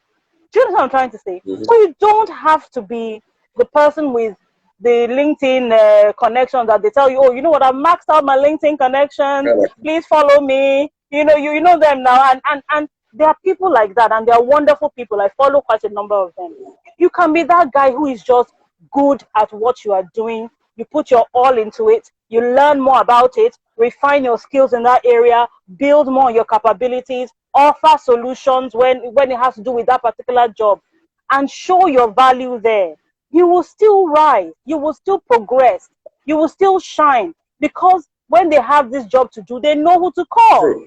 Do you know what I'm trying to say? So you don't have to be the person with the LinkedIn connections that they tell you, oh, you know what, I've maxed out my LinkedIn connections. Please follow me. You know them now. And there are people like that, and they are wonderful people. I follow quite a number of them. You can be that guy who is just good at what you are doing. You put your all into it. You learn more about it, refine your skills in that area, build more on your capabilities, offer solutions when it has to do with that particular job, and show your value there. You will still rise. You will still progress. You will still shine, because when they have this job to do, they know who to call.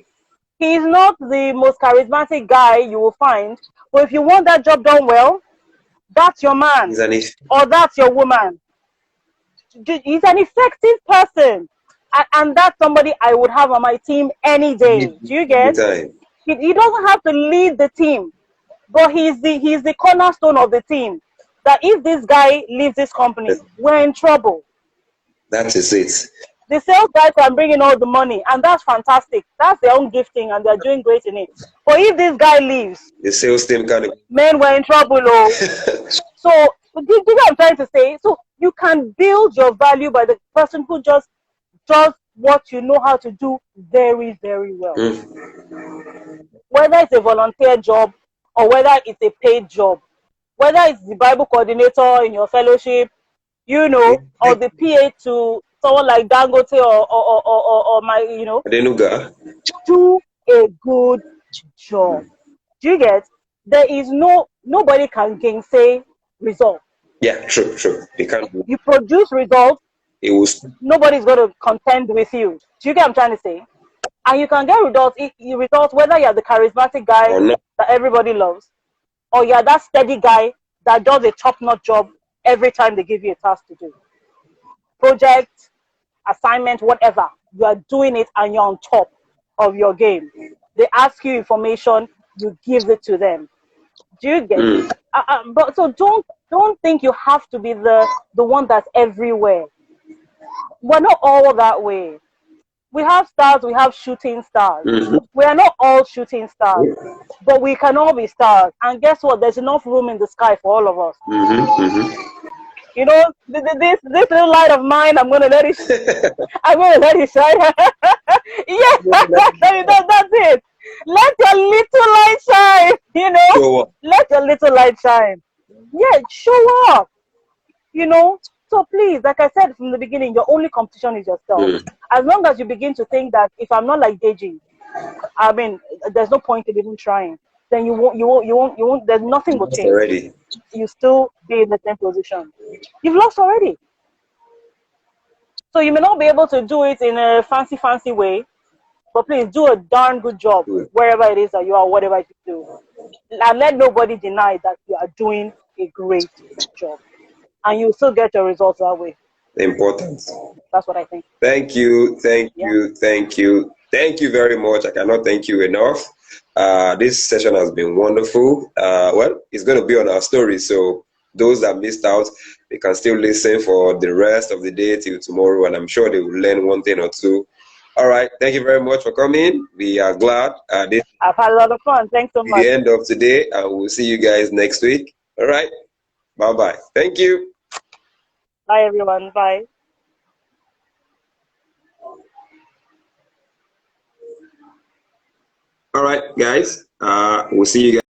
He is not the most charismatic guy you will find, but if you want that job done well, that's your man or that's your woman. He's an effective person, and that's somebody I would have on my team any day. Do you get? He doesn't have to lead the team, but he's the cornerstone of the team. That if this guy leaves this company, we're in trouble. That is it. The sales guys can bring in all the money, and that's fantastic. That's their own gifting, and they're doing great in it. But if this guy leaves, the sales team can. Man, we're in trouble, oh. So, do you know what I'm trying to say? So, you can build your value by the person who just does what you know how to do very, very well. Whether it's a volunteer job or whether it's a paid job, whether it's the Bible coordinator in your fellowship, or the PA to someone like Dangote or my, Adenuga. Do a good job. Do you get? There is nobody can gainsay results. Yeah, true. They can't. You produce results. Nobody's going to contend with you. Do you get what I'm trying to say? And you can get results whether you're the charismatic guy that everybody loves, or you're that steady guy that does a top-notch job every time they give you a task to do. Project, assignment, whatever. You are doing it and you're on top of your game. They ask you information, you give it to them. Do you get it? But so don't think you have to be the one that's everywhere. We're not all that way. We have stars, we have shooting stars. We are not all shooting stars, but we can all be stars. And guess what? There's enough room in the sky for all of us. This little light of mine, I'm gonna let it shine. Yes, that's it. Let your little light shine, Let your little light shine. Yeah, show up. So please, like I said from the beginning, your only competition is yourself. As long as you begin to think that if I'm not like Deji, there's no point in even trying, then you won't, there's nothing will change. Already. You still be in the same position. You've lost already. So you may not be able to do it in a fancy way, but please do a darn good job wherever it is that you are, whatever you do. And let nobody deny that you are doing a great job. And you still get your results that way. Important. That's what I think. Thank you very much. I cannot thank you enough. This session has been wonderful. It's going to be on our story, so those that missed out, they can still listen for the rest of the day till tomorrow, and I'm sure they will learn one thing or two. All right, thank you very much for coming. We are glad. I've had a lot of fun. Thanks so much. The end of today, and we'll see you guys next week. All right, bye-bye. Thank you. Bye, everyone. Bye. All right, guys. We'll see you guys.